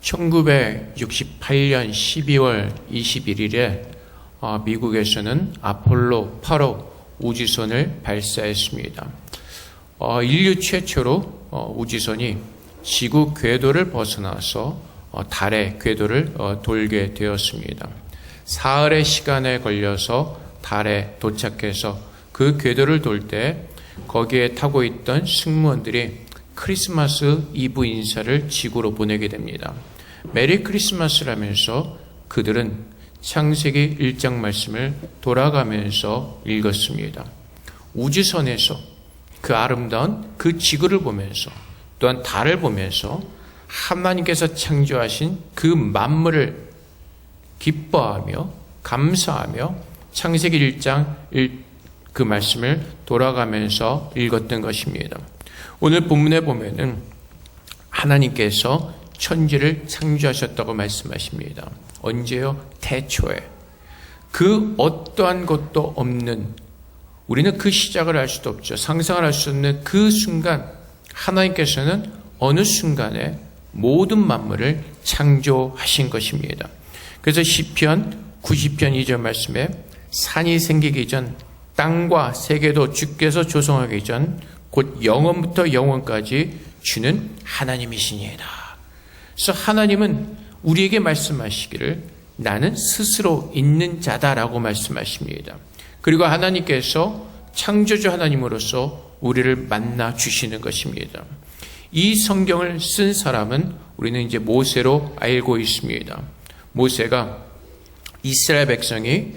1968년 12월 21일에 미국에서는 아폴로 8호 우주선을 발사했습니다. 인류 최초로 우주선이 지구 궤도를 벗어나서 달의 궤도를 돌게 되었습니다. 사흘의 시간에 걸려서 달에 도착해서 그 궤도를 돌 때 거기에 타고 있던 승무원들이 크리스마스 이브 인사를 지구로 보내게 됩니다. 메리 크리스마스라면서 그들은 창세기 1장 말씀을 돌아가면서 읽었습니다. 우주선에서 그 아름다운 그 지구를 보면서 또한 달을 보면서 하나님께서 창조하신 그 만물을 기뻐하며 감사하며 창세기 1장 그 말씀을 돌아가면서 읽었던 것입니다. 오늘 본문에 보면은 하나님께서 천지를 창조하셨다고 말씀하십니다. 언제요? 태초에. 그 어떠한 것도 없는, 우리는 그 시작을 알 수도 없죠. 상상을 할 수 없는 그 순간 하나님께서는 어느 순간에 모든 만물을 창조하신 것입니다. 그래서 시편 90편 2절 말씀에 산이 생기기 전 땅과 세계도 주께서 조성하기 전 곧 영원부터 영원까지 주는 하나님이시니이다. 그래서 하나님은 우리에게 말씀하시기를 나는 스스로 있는 자다라고 말씀하십니다. 그리고 하나님께서 창조주 하나님으로서 우리를 만나 주시는 것입니다. 이 성경을 쓴 사람은 우리는 이제 모세로 알고 있습니다. 모세가 이스라엘 백성이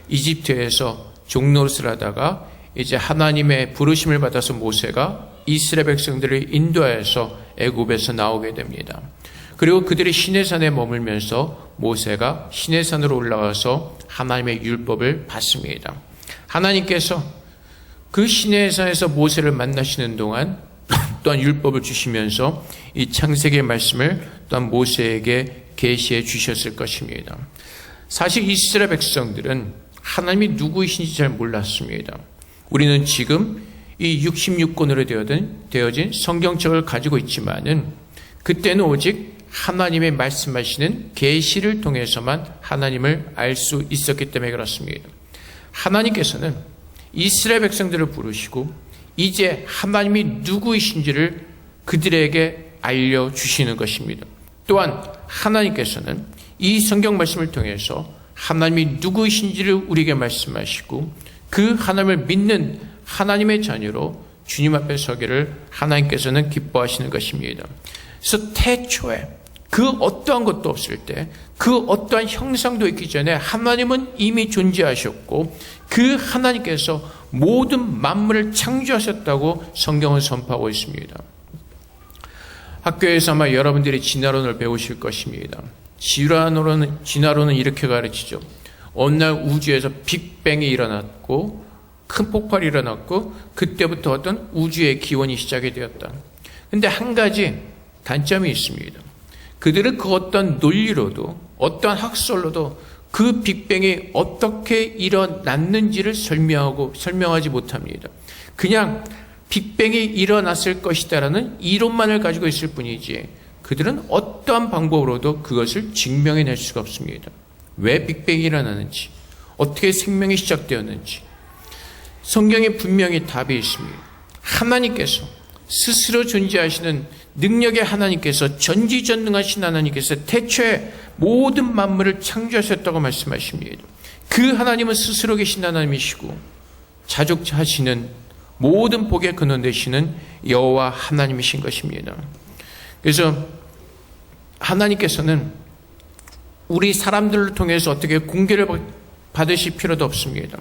이집트에서 종노릇을 하다가 이제 하나님의 부르심을 받아서 모세가 이스라엘 백성들을 인도하여서 애굽에서 나오게 됩니다. 그리고 그들이 시내산에 머물면서 모세가 시내산으로 올라가서 하나님의 율법을 받습니다. 하나님께서 그 시내산에서 모세를 만나시는 동안 또한 율법을 주시면서 이 창세기의 말씀을 또한 모세에게 계시해 주셨을 것입니다. 사실 이스라엘 백성들은 하나님이 누구이신지 잘 몰랐습니다. 우리는 지금 이 66권으로 되어진 성경책을 가지고 있지만은 그때는 오직 하나님의 말씀하시는 계시를 통해서만 하나님을 알 수 있었기 때문에 그렇습니다. 하나님께서는 이스라엘 백성들을 부르시고 이제 하나님이 누구이신지를 그들에게 알려주시는 것입니다. 또한 하나님께서는 이 성경 말씀을 통해서 하나님이 누구이신지를 우리에게 말씀하시고 그 하나님을 믿는 하나님의 자녀로 주님 앞에 서기를 하나님께서는 기뻐하시는 것입니다. 그래서 태초에 그 어떠한 것도 없을 때, 그 어떠한 형상도 있기 전에 하나님은 이미 존재하셨고 그 하나님께서 모든 만물을 창조하셨다고 성경은 선포하고 있습니다. 학교에서 아마 여러분들이 진화론을 배우실 것입니다. 진화론은 이렇게 가르치죠. 어느 날 우주에서 빅뱅이 일어났고 큰 폭발이 일어났고 그때부터 어떤 우주의 기원이 시작이 되었다. 그런데 한 가지 단점이 있습니다. 그들은 그 어떤 논리로도 어떠한 학설로도 그 빅뱅이 어떻게 일어났는지를 설명하지 못합니다. 그냥 빅뱅이 일어났을 것이다라는 이론만을 가지고 있을 뿐이지 그들은 어떠한 방법으로도 그것을 증명해낼 수가 없습니다. 왜 빅뱅이 일어나는지, 어떻게 생명이 시작되었는지 성경에 분명히 답이 있습니다. 하나님께서 스스로 존재하시는 능력의 하나님께서 전지전능하신 하나님께서 태초에 모든 만물을 창조하셨다고 말씀하십니다. 그 하나님은 스스로 계신 하나님이시고 자족하시는 모든 복의 근원 되시는 여호와 하나님이신 것입니다. 그래서 하나님께서는 우리 사람들을 통해서 어떻게 공개를 받으실 필요도 없습니다.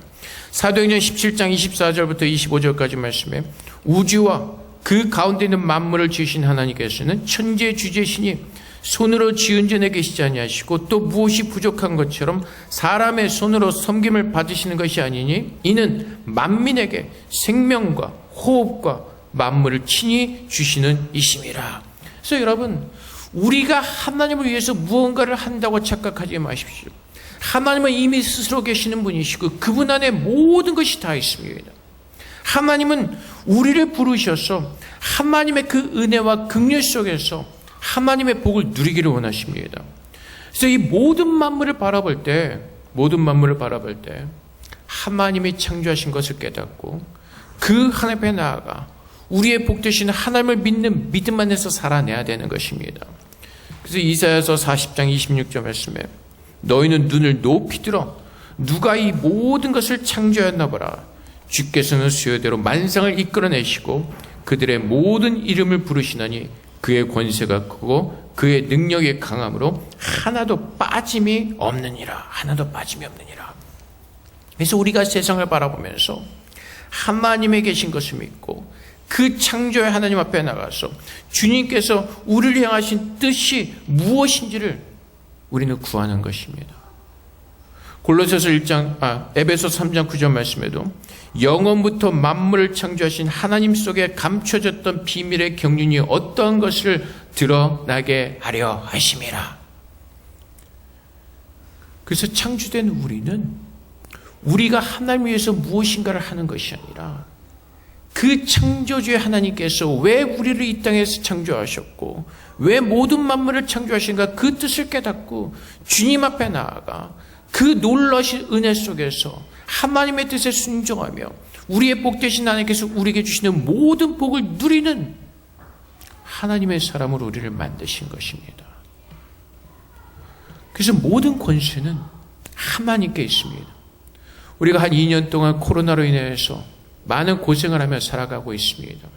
사도행전 17장 24절부터 25절까지 말씀에 우주와 그 가운데 있는 만물을 지으신 하나님께서는 천지의 주제시니 손으로 지은 전에 계시지 아니하시고 또 무엇이 부족한 것처럼 사람의 손으로 섬김을 받으시는 것이 아니니 이는 만민에게 생명과 호흡과 만물을 친히 주시는 이심이라. 그래서 여러분, 우리가 하나님을 위해서 무언가를 한다고 착각하지 마십시오. 하나님은 이미 스스로 계시는 분이시고 그분 안에 모든 것이 다 있습니다. 하나님은 우리를 부르셔서 하나님의 그 은혜와 긍휼 속에서 하나님의 복을 누리기를 원하십니다. 그래서 이 모든 만물을 바라볼 때 하나님이 창조하신 것을 깨닫고 그 하나님 앞에 나아가 우리의 복 되시는 하나님을 믿는 믿음 안에서 살아내야 되는 것입니다. 그래서 이사야서 40장 26절 말씀에 너희는 눈을 높이 들어 누가 이 모든 것을 창조했나 보라. 주께서는 수요대로 만상을 이끌어내시고 그들의 모든 이름을 부르시나니 그의 권세가 크고 그의 능력이 강함으로 하나도 빠짐이 없느니라. 그래서 우리가 세상을 바라보면서 하나님의 계신 것을 믿고 그 창조의 하나님 앞에 나가서 주님께서 우리를 향하신 뜻이 무엇인지를 우리는 구하는 것입니다. 골로새서 에베소 3장 9절 말씀에도 영원부터 만물을 창조하신 하나님 속에 감춰졌던 비밀의 경륜이 어떠한 것을 드러나게 하려 하심이라. 그래서 창조된 우리는 우리가 하나님 위해서 무엇인가를 하는 것이 아니라 그 창조주의 하나님께서 왜 우리를 이 땅에서 창조하셨고 왜 모든 만물을 창조하신가 그 뜻을 깨닫고 주님 앞에 나아가 그 놀라신 은혜 속에서 하나님의 뜻에 순종하며 우리의 복 되신 하나님께서 우리에게 주시는 모든 복을 누리는 하나님의 사람으로 우리를 만드신 것입니다. 그래서 모든 권세는 하나님께 있습니다. 우리가 한 2년 동안 코로나로 인해서 많은 고생을 하며 살아가고 있습니다.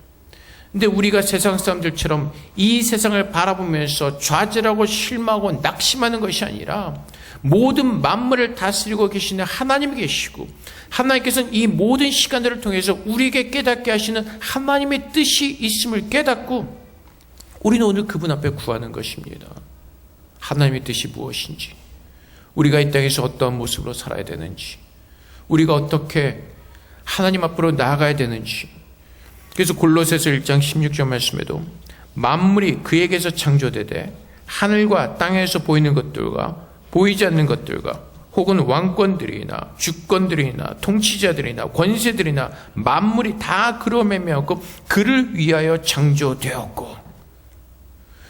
근데 우리가 세상 사람들처럼 이 세상을 바라보면서 좌절하고 실망하고 낙심하는 것이 아니라 모든 만물을 다스리고 계시는 하나님이 계시고 하나님께서는 이 모든 시간들을 통해서 우리에게 깨닫게 하시는 하나님의 뜻이 있음을 깨닫고 우리는 오늘 그분 앞에 구하는 것입니다. 하나님의 뜻이 무엇인지, 우리가 이 땅에서 어떠한 모습으로 살아야 되는지, 우리가 어떻게 하나님 앞으로 나아가야 되는지. 그래서 골로새서 1장 16절 말씀에도 만물이 그에게서 창조되되 하늘과 땅에서 보이는 것들과 보이지 않는 것들과 혹은 왕권들이나 주권들이나 통치자들이나 권세들이나 만물이 다 그로 매매하고 그를 위하여 창조되었고.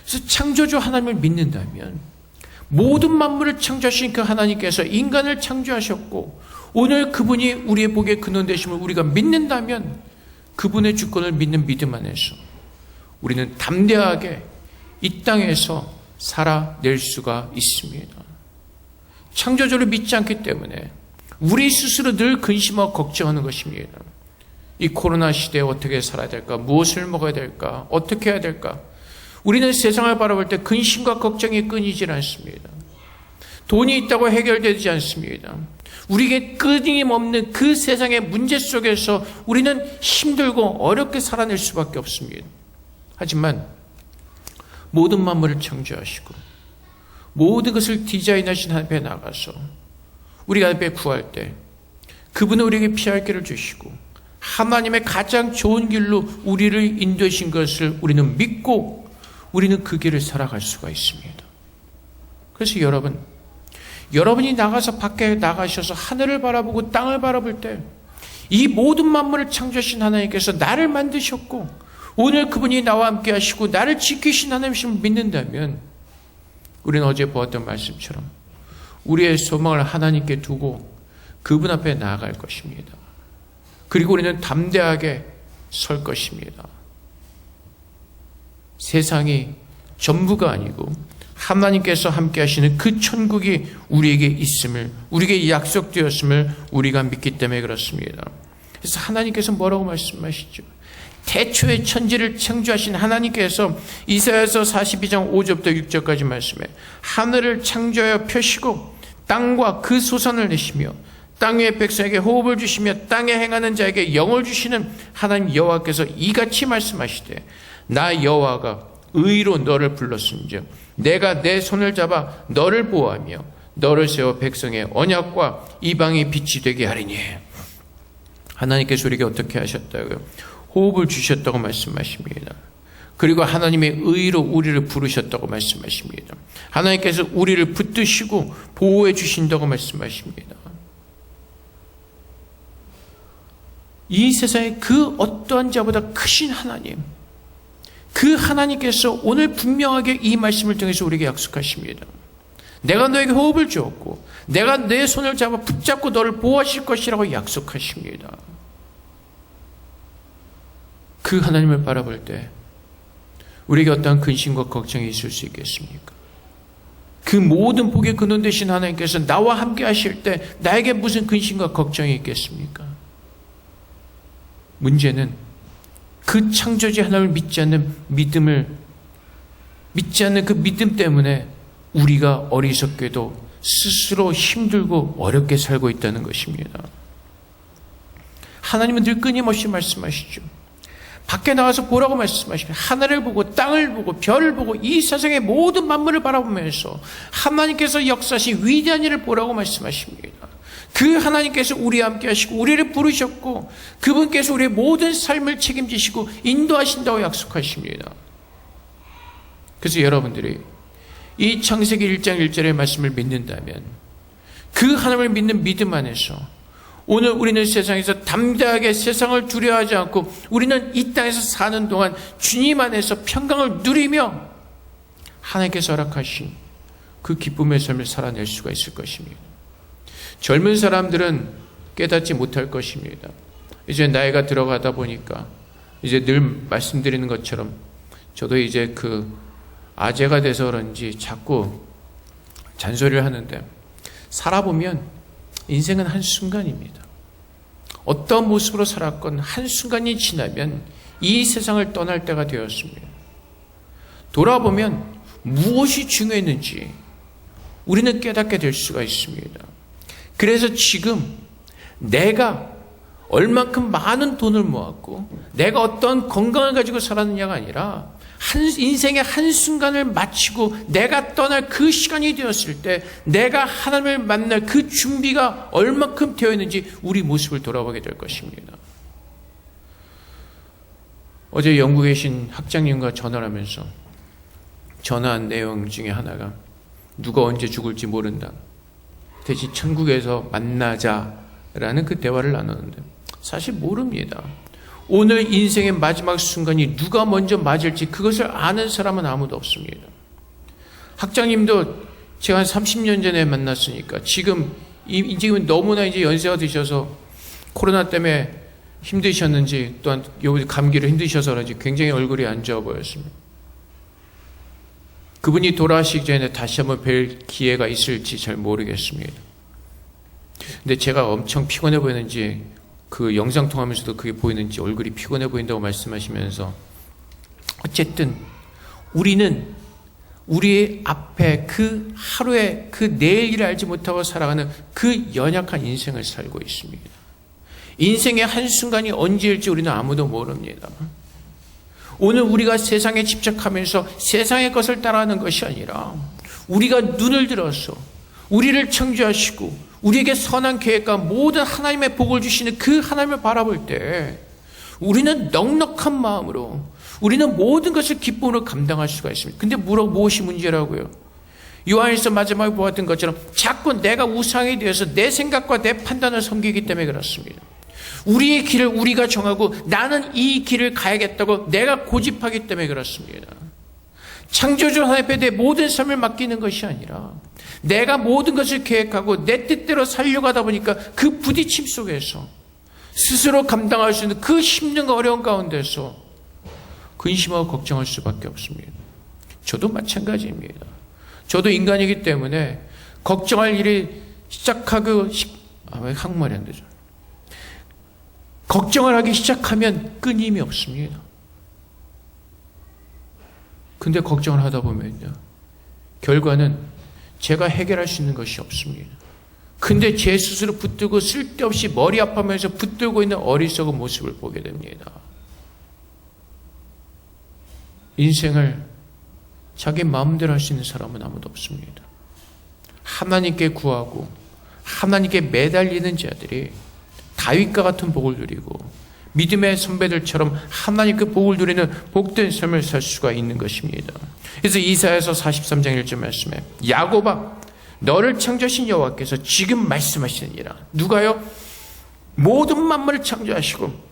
그래서 창조주 하나님을 믿는다면 모든 만물을 창조하신 그 하나님께서 인간을 창조하셨고 오늘 그분이 우리의 복의 근원 되심을 우리가 믿는다면 그분의 주권을 믿는 믿음 안에서 우리는 담대하게 이 땅에서 살아낼 수가 있습니다. 창조주를 믿지 않기 때문에 우리 스스로 늘 근심하고 걱정하는 것입니다. 이 코로나 시대에 어떻게 살아야 될까? 무엇을 먹어야 될까? 어떻게 해야 될까? 우리는 세상을 바라볼 때 근심과 걱정이 끊이질 않습니다. 돈이 있다고 해결되지 않습니다. 우리에게 끊임없는 그 세상의 문제 속에서 우리는 힘들고 어렵게 살아낼 수밖에 없습니다. 하지만 모든 만물을 창조하시고 모든 것을 디자인하신 하나님 앞에 나가서 우리가 하나님 앞에 구할 때 그분은 우리에게 피할 길을 주시고 하나님의 가장 좋은 길로 우리를 인도하신 것을 우리는 믿고 우리는 그 길을 살아갈 수가 있습니다. 그래서 여러분이 나가서 밖에 나가셔서 하늘을 바라보고 땅을 바라볼 때 이 모든 만물을 창조하신 하나님께서 나를 만드셨고 오늘 그분이 나와 함께 하시고 나를 지키신 하나님이심을 믿는다면 우리는 어제 보았던 말씀처럼 우리의 소망을 하나님께 두고 그분 앞에 나아갈 것입니다. 그리고 우리는 담대하게 설 것입니다. 세상이 전부가 아니고 하나님께서 함께 하시는 그 천국이 우리에게 있음을, 우리에게 약속되었음을 우리가 믿기 때문에 그렇습니다. 그래서 하나님께서 뭐라고 말씀하시죠? 태초에 천지를 창조하신 하나님께서 이사야서 42장 5절부터 6절까지 말씀해 하늘을 창조하여 펴시고 땅과 그 소산을 내시며 땅의 백성에게 호흡을 주시며 땅에 행하는 자에게 영을 주시는 하나님 여호와께서 이같이 말씀하시되 나 여호와가 의로 너를 불렀은즉 내가 내 손을 잡아 너를 보호하며 너를 세워 백성의 언약과 이방의 빛이 되게 하리니. 하나님께서 우리에게 어떻게 하셨다고요? 호흡을 주셨다고 말씀하십니다. 그리고 하나님의 의로 우리를 부르셨다고 말씀하십니다. 하나님께서 우리를 붙드시고 보호해 주신다고 말씀하십니다. 이 세상에 그 어떠한 자보다 크신 하나님, 그 하나님께서 오늘 분명하게 이 말씀을 통해서 우리에게 약속하십니다. 내가 너에게 호흡을 주었고 내가 내 손을 잡아 붙잡고 너를 보호하실 것이라고 약속하십니다. 그 하나님을 바라볼 때 우리에게 어떠한 근심과 걱정이 있을 수 있겠습니까? 그 모든 복의 근원 되신 하나님께서 나와 함께 하실 때 나에게 무슨 근심과 걱정이 있겠습니까? 문제는 그 창조주 하나님을 믿지 않는 그 믿음 때문에 우리가 어리석게도 스스로 힘들고 어렵게 살고 있다는 것입니다. 하나님은 늘 끊임없이 말씀하시죠. 밖에 나가서 보라고 말씀하십니다. 하늘을 보고 땅을 보고 별을 보고 이 세상의 모든 만물을 바라보면서 하나님께서 역사하신 위대한 일을 보라고 말씀하십니다. 그 하나님께서 우리와 함께 하시고 우리를 부르셨고 그분께서 우리의 모든 삶을 책임지시고 인도하신다고 약속하십니다. 그래서 여러분들이 이 창세기 1장 1절의 말씀을 믿는다면 그 하나님을 믿는 믿음 안에서 오늘 우리는 세상에서 담대하게 세상을 두려워하지 않고 우리는 이 땅에서 사는 동안 주님 안에서 평강을 누리며 하나님께서 허락하신 그 기쁨의 삶을 살아낼 수가 있을 것입니다. 젊은 사람들은 깨닫지 못할 것입니다. 이제 나이가 들어가다 보니까 이제 늘 말씀드리는 것처럼 저도 이제 그 아재가 돼서 그런지 자꾸 잔소리를 하는데 살아보면 인생은 한순간입니다. 어떤 모습으로 살았건 한순간이 지나면 이 세상을 떠날 때가 되었습니다. 돌아보면 무엇이 중요했는지 우리는 깨닫게 될 수가 있습니다. 그래서 지금 내가 얼만큼 많은 돈을 모았고 내가 어떤 건강을 가지고 살았느냐가 아니라 인생의 한순간을 마치고 내가 떠날 그 시간이 되었을 때 내가 하나님을 만날 그 준비가 얼만큼 되어 있는지 우리 모습을 돌아보게 될 것입니다. 어제 영국에 계신 학장님과 전화를 하면서 전화한 내용 중에 하나가 누가 언제 죽을지 모른다. 대신 천국에서 만나자라는 그 대화를 나누는데 사실 모릅니다. 오늘 인생의 마지막 순간이 누가 먼저 맞을지 그것을 아는 사람은 아무도 없습니다. 학장님도 제가 한 30년 전에 만났으니까 지금은 너무나 이제 연세가 드셔서 코로나 때문에 힘드셨는지 또한 요즘 감기로 힘드셔서 그런지 굉장히 얼굴이 안 좋아 보였습니다. 그분이 돌아가시기 전에 다시 한번 뵐 기회가 있을지 잘 모르겠습니다. 근데 제가 엄청 피곤해 보이는지 그 영상 통하면서도 그게 보이는지 얼굴이 피곤해 보인다고 말씀하시면서 어쨌든 우리는 우리의 앞에 그 하루에 그 내일을 알지 못하고 살아가는 그 연약한 인생을 살고 있습니다. 인생의 한순간이 언제일지 우리는 아무도 모릅니다. 오늘 우리가 세상에 집착하면서 세상의 것을 따라하는 것이 아니라 우리가 눈을 들어서 우리를 창조하시고 우리에게 선한 계획과 모든 하나님의 복을 주시는 그 하나님을 바라볼 때 우리는 넉넉한 마음으로 우리는 모든 것을 기쁨으로 감당할 수가 있습니다. 근데 무엇이 문제라고요? 요한일서 마지막에 보았던 것처럼 자꾸 내가 우상이 되어서 내 생각과 내 판단을 섬기기 때문에 그렇습니다. 우리의 길을 우리가 정하고 나는 이 길을 가야겠다고 내가 고집하기 때문에 그렇습니다. 창조주 하나님께 내 모든 삶을 맡기는 것이 아니라 내가 모든 것을 계획하고 내 뜻대로 살려고 하다 보니까 그 부딪힘 속에서 스스로 감당할 수 있는 그 힘든과 어려운 가운데서 근심하고 걱정할 수밖에 없습니다. 저도 마찬가지입니다. 저도 인간이기 때문에 걱정할 일이 왜 한국말이 안 되죠? 걱정을 하기 시작하면 끊임이 없습니다. 근데 걱정을 하다 보면요, 결과는 제가 해결할 수 있는 것이 없습니다. 근데 제 스스로 붙들고 쓸데없이 머리 아파하면서 붙들고 있는 어리석은 모습을 보게 됩니다. 인생을 자기 마음대로 할 수 있는 사람은 아무도 없습니다. 하나님께 구하고 하나님께 매달리는 자들이 다윗과 같은 복을 누리고 믿음의 선배들처럼 하나님께 복을 누리는 복된 삶을 살 수가 있는 것입니다. 그래서 이사야서 43장 1절 말씀에 야곱아 너를 창조하신 여호와께서 지금 말씀하시느니라. 누가요? 모든 만물을 창조하시고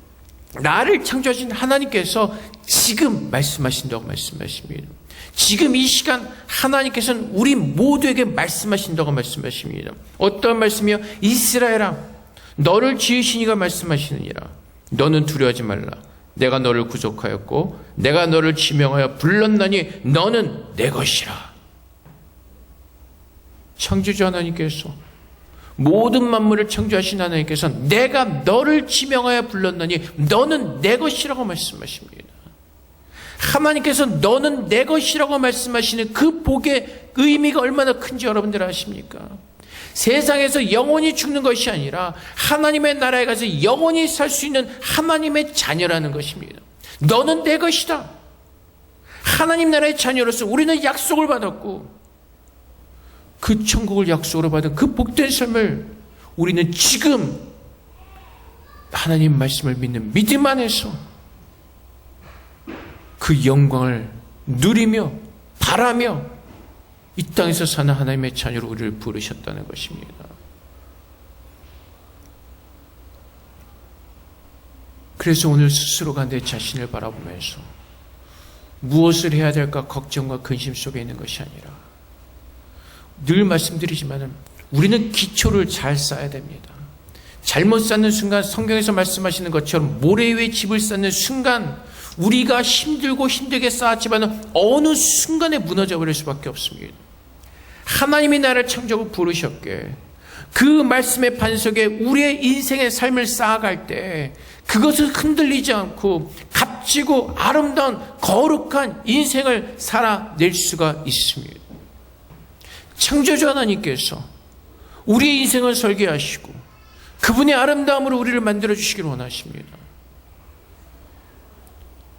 나를 창조하신 하나님께서 지금 말씀하신다고 말씀하십니다. 지금 이 시간 하나님께서는 우리 모두에게 말씀하신다고 말씀하십니다. 어떤 말씀이요? 이스라엘아, 너를 지으신 이가 말씀하시느니라. 너는 두려워하지 말라. 내가 너를 구속하였고 내가 너를 지명하여 불렀나니 너는 내 것이라. 창조주 하나님께서, 모든 만물을 창조하신 하나님께서 내가 너를 지명하여 불렀나니 너는 내 것이라고 말씀하십니다. 하나님께서 너는 내 것이라고 말씀하시는 그 복의 의미가 얼마나 큰지 여러분들 아십니까? 세상에서 영원히 죽는 것이 아니라 하나님의 나라에 가서 영원히 살 수 있는 하나님의 자녀라는 것입니다. 너는 내 것이다. 하나님 나라의 자녀로서 우리는 약속을 받았고, 그 천국을 약속으로 받은 그 복된 삶을 우리는 지금 하나님 말씀을 믿는 믿음 안에서 그 영광을 누리며 바라며 이 땅에서 사는 하나님의 자녀로 우리를 부르셨다는 것입니다. 그래서 오늘 스스로가 내 자신을 바라보면서 무엇을 해야 될까 걱정과 근심 속에 있는 것이 아니라, 늘 말씀드리지만 우리는 기초를 잘 쌓아야 됩니다. 잘못 쌓는 순간, 성경에서 말씀하시는 것처럼 모래 위에 집을 쌓는 순간 우리가 힘들고 힘들게 쌓았지만 어느 순간에 무너져 버릴 수밖에 없습니다. 하나님이 나를 창조하고 부르셨기에 그 말씀의 반석에 우리의 인생의 삶을 쌓아갈 때 그것을 흔들리지 않고 값지고 아름다운 거룩한 인생을 살아낼 수가 있습니다. 창조주 하나님께서 우리의 인생을 설계하시고 그분의 아름다움으로 우리를 만들어주시기를 원하십니다.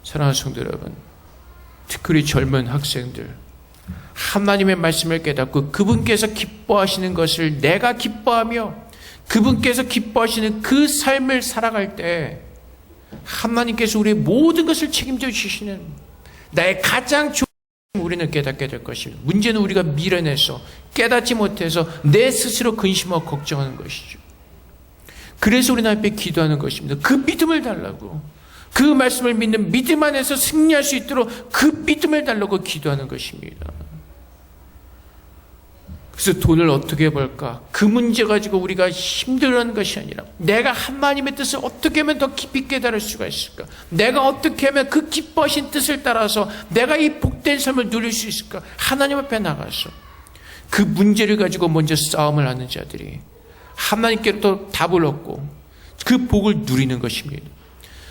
사랑하는 성도 여러분, 특히 젊은 학생들, 하나님의 말씀을 깨닫고 그분께서 기뻐하시는 것을 내가 기뻐하며 그분께서 기뻐하시는 그 삶을 살아갈 때 하나님께서 우리의 모든 것을 책임져 주시는 나의 가장 좋은 우리는 깨닫게 될 것입니다. 문제는 우리가 미련해서 깨닫지 못해서 내 스스로 근심하고 걱정하는 것이죠. 그래서 우리 하나님 앞에 기도하는 것입니다. 그 믿음을 달라고, 그 말씀을 믿는 믿음 안에서 승리할 수 있도록 그 믿음을 달라고 기도하는 것입니다. 그래서 돈을 어떻게 벌까? 그 문제 가지고 우리가 힘들어하는 것이 아니라 내가 하나님의 뜻을 어떻게 하면 더 깊이 깨달을 수가 있을까? 내가 어떻게 하면 그 기뻐하신 뜻을 따라서 내가 이 복된 삶을 누릴 수 있을까? 하나님 앞에 나가서 그 문제를 가지고 먼저 싸움을 하는 자들이 하나님께로부터 답을 얻고 그 복을 누리는 것입니다.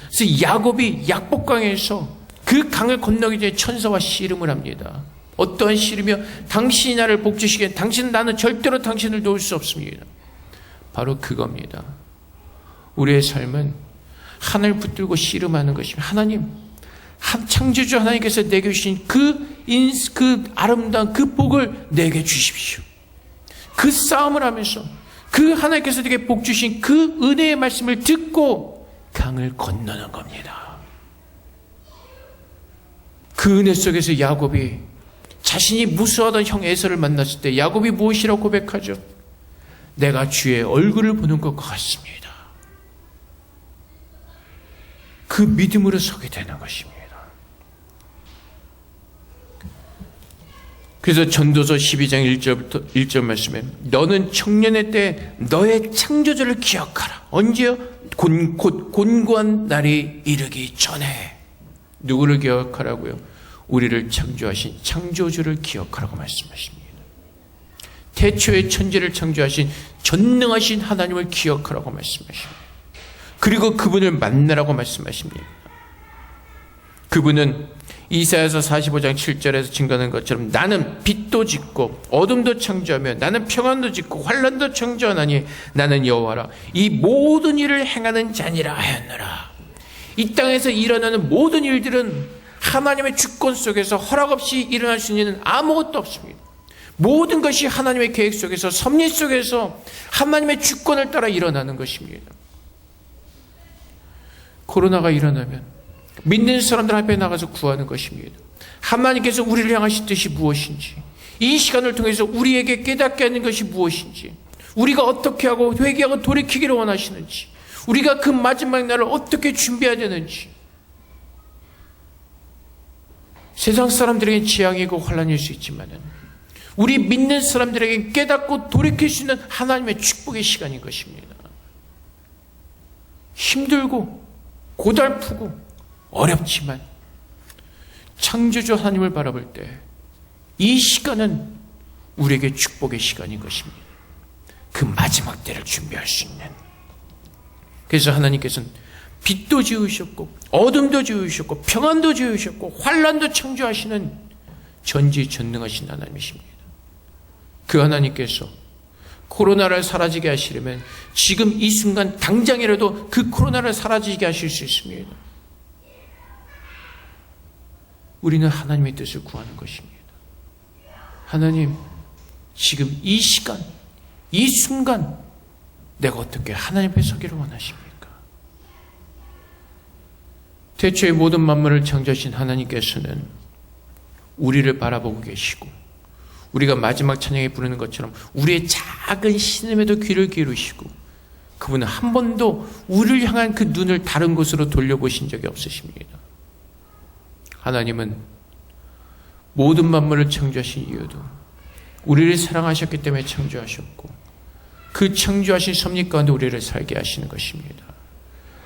그래서 야곱이 약복강에서 그 강을 건너기 전에 천사와 씨름을 합니다. 어떠한 씨름이며 당신이 나를 복주시기에 당신은 나는 절대로 당신을 놓을 수 없습니다. 바로 그겁니다. 우리의 삶은 하늘 붙들고 씨름하는 것입니다. 하나님, 창조주 하나님께서 내게 주신 그 아름다운 그 복을 내게 주십시오. 그 싸움을 하면서 그 하나님께서 내게 복 주신 그 은혜의 말씀을 듣고 강을 건너는 겁니다. 그 은혜 속에서 야곱이 자신이 무수하던 형 에서를 만났을 때 야곱이 무엇이라고 고백하죠? 내가 주의 얼굴을 보는 것과 같습니다. 그 믿음으로 서게 되는 것입니다. 그래서 전도서 12장 1절부터 1절 말씀에 너는 청년의 때 너의 창조주를 기억하라. 언제요? 곧 곤고한 날이 이르기 전에. 누구를 기억하라고요? 우리를 창조하신 창조주를 기억하라고 말씀하십니다. 태초의 천지를 창조하신 전능하신 하나님을 기억하라고 말씀하십니다. 그리고 그분을 만나라고 말씀하십니다. 그분은 이사야서 45장 7절에서 증거하는 것처럼 나는 빛도 짓고 어둠도 창조하며 나는 평안도 짓고 환란도 창조하나니 나는 여호와라. 이 모든 일을 행하는 자니라 하였노라. 이 땅에서 일어나는 모든 일들은 하나님의 주권 속에서 허락 없이 일어날 수 있는 아무것도 없습니다. 모든 것이 하나님의 계획 속에서 섭리 속에서 하나님의 주권을 따라 일어나는 것입니다. 코로나가 일어나면 믿는 사람들 앞에 나가서 구하는 것입니다. 하나님께서 우리를 향하신 뜻이 무엇인지, 이 시간을 통해서 우리에게 깨닫게 하는 것이 무엇인지, 우리가 어떻게 하고 회개하고 돌이키기를 원하시는지, 우리가 그 마지막 날을 어떻게 준비해야 되는지. 세상 사람들에게는 재앙이고 환난일 수 있지만은 우리 믿는 사람들에게 깨닫고 돌이킬 수 있는 하나님의 축복의 시간인 것입니다. 힘들고 고달프고 어렵지만 창조주 하나님을 바라볼 때 이 시간은 우리에게 축복의 시간인 것입니다. 그 마지막 때를 준비할 수 있는. 그래서 하나님께서는 빛도 지으셨고 어둠도 지으셨고 평안도 지으셨고 환난도 창조하시는 전지전능하신 하나님이십니다. 그 하나님께서 코로나를 사라지게 하시려면 지금 이 순간 당장이라도 그 코로나를 사라지게 하실 수 있습니다. 우리는 하나님의 뜻을 구하는 것입니다. 하나님, 지금 이 시간, 이 순간 내가 어떻게 하나님 앞에 서기를 원하십니까? 태초에 모든 만물을 창조하신 하나님께서는 우리를 바라보고 계시고 우리가 마지막 찬양에 부르는 것처럼 우리의 작은 신음에도 귀를 기울이시고 그분은 한 번도 우리를 향한 그 눈을 다른 곳으로 돌려보신 적이 없으십니다. 하나님은 모든 만물을 창조하신 이유도 우리를 사랑하셨기 때문에 창조하셨고 그 창조하신 섭리 가운데 우리를 살게 하시는 것입니다.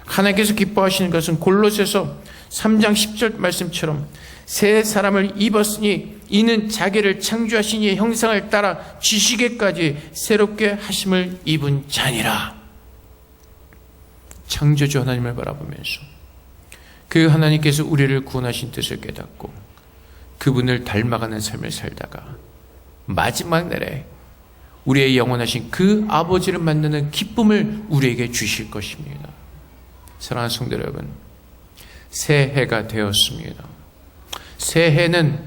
하나님께서 기뻐하시는 것은 골로새서 3장 10절 말씀처럼 새 사람을 입었으니 이는 자기를 창조하신 이의 형상을 따라 지시게까지 새롭게 하심을 입은 자니라. 창조주 하나님을 바라보면서 그 하나님께서 우리를 구원하신 뜻을 깨닫고 그분을 닮아가는 삶을 살다가 마지막 날에 우리의 영원하신 그 아버지를 만나는 기쁨을 우리에게 주실 것입니다. 사랑하는 성도 여러분, 새해가 되었습니다. 새해는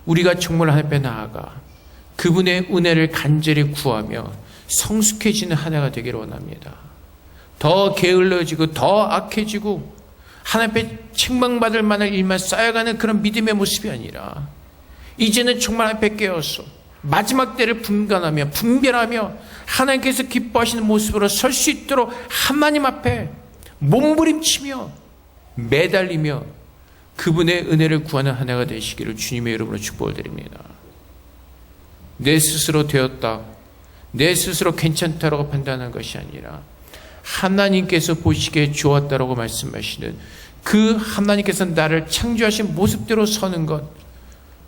우리가 정말 하나님 앞에 나아가 그분의 은혜를 간절히 구하며 성숙해지는 한 해가 되기를 원합니다. 더 게을러지고 더 악해지고 하나님 앞에 책망받을 만한 일만 쌓여가는 그런 믿음의 모습이 아니라 이제는 정말 하나님 앞에 깨어서 마지막 때를 분간하며 분별하며 하나님께서 기뻐하시는 모습으로 설 수 있도록 하나님 앞에 몸부림치며 매달리며 그분의 은혜를 구하는 한 해가 되시기를 주님의 이름으로 축복을 드립니다. 내 스스로 되었다, 내 스스로 괜찮다라고 판단하는 것이 아니라 하나님께서 보시기에 좋았다라고 말씀하시는 그 하나님께서 나를 창조하신 모습대로 서는 것,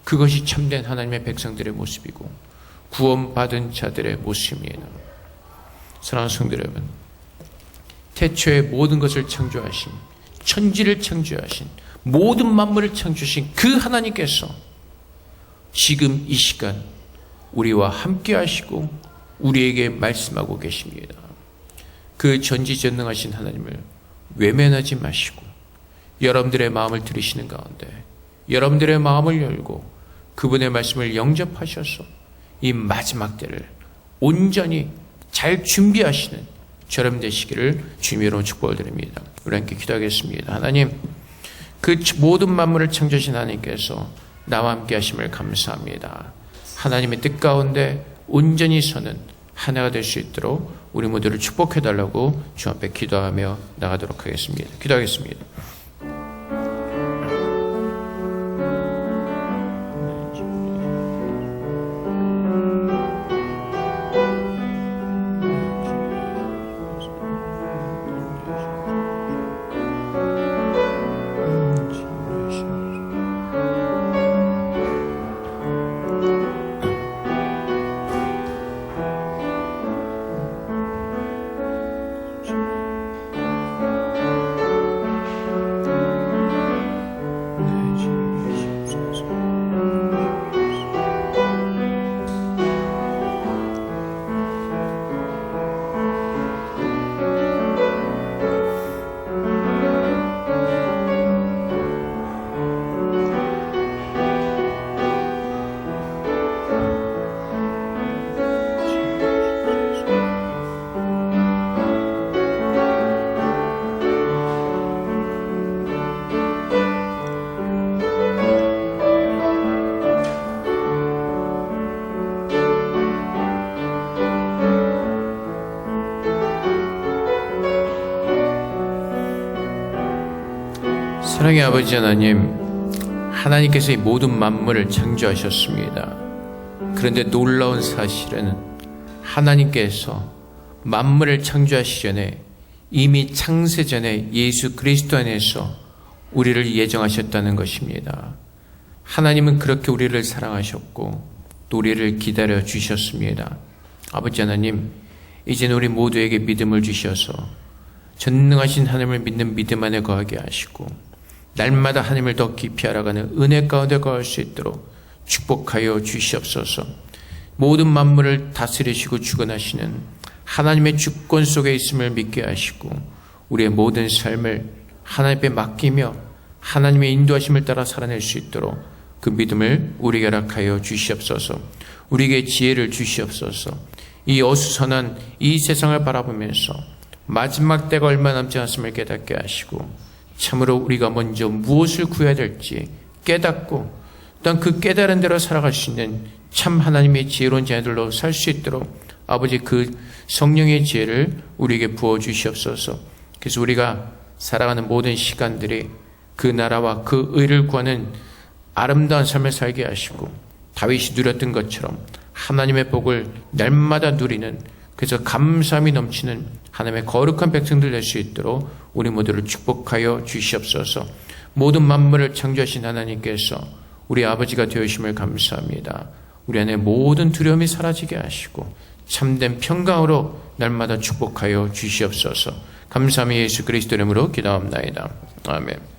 그것이 참된 하나님의 백성들의 모습이고 구원받은 자들의 모습입니다. 사랑하는 성도 여러분, 태초에 모든 것을 창조하신, 천지를 창조하신, 모든 만물을 창조하신 그 하나님께서 지금 이 시간 우리와 함께 하시고 우리에게 말씀하고 계십니다. 그 전지전능하신 하나님을 외면하지 마시고 여러분들의 마음을 들이시는 가운데 여러분들의 마음을 열고 그분의 말씀을 영접하셔서 이 마지막 때를 온전히 잘 준비하시는 저럼 되시기를 주님으로 축복을 드립니다. 우리 함께 기도하겠습니다. 하나님, 그 모든 만물을 창조하신 하나님께서 나와 함께 하심을 감사합니다. 하나님의 뜻 가운데 온전히 서는 하나가 될 수 있도록 우리 모두를 축복해달라고 주 앞에 기도하며 나가도록 하겠습니다. 기도하겠습니다. 사랑의 아버지 하나님, 하나님께서 이 모든 만물을 창조하셨습니다. 그런데 놀라운 사실은 하나님께서 만물을 창조하시기 전에 이미 창세전에 예수 그리스도 안에서 우리를 예정하셨다는 것입니다. 하나님은 그렇게 우리를 사랑하셨고 또 우리를 기다려 주셨습니다. 아버지 하나님, 이제는 우리 모두에게 믿음을 주셔서 전능하신 하나님을 믿는 믿음 안에 거하게 하시고 날마다 하나님을 더 깊이 알아가는 은혜 가운데 거할 수 있도록 축복하여 주시옵소서. 모든 만물을 다스리시고 주관하시는 하나님의 주권 속에 있음을 믿게 하시고 우리의 모든 삶을 하나님께 맡기며 하나님의 인도하심을 따라 살아낼 수 있도록 그 믿음을 우리에게 허락하여 주시옵소서. 우리에게 지혜를 주시옵소서. 이 어수선한 이 세상을 바라보면서 마지막 때가 얼마 남지 않았음을 깨닫게 하시고 참으로 우리가 먼저 무엇을 구해야 될지 깨닫고 또한 그 깨달은 대로 살아갈 수 있는 참 하나님의 지혜로운 자들로 살 수 있도록 아버지 그 성령의 지혜를 우리에게 부어주시옵소서. 그래서 우리가 살아가는 모든 시간들이 그 나라와 그 의를 구하는 아름다운 삶을 살게 하시고 다윗이 누렸던 것처럼 하나님의 복을 날마다 누리는, 그래서 감사함이 넘치는 하나님의 거룩한 백성들 될 수 있도록 우리 모두를 축복하여 주시옵소서. 모든 만물을 창조하신 하나님께서 우리 아버지가 되어주심을 감사합니다. 우리 안에 모든 두려움이 사라지게 하시고 참된 평강으로 날마다 축복하여 주시옵소서. 감사함이 예수 그리스도 이름으로 기도합나이다. 아멘.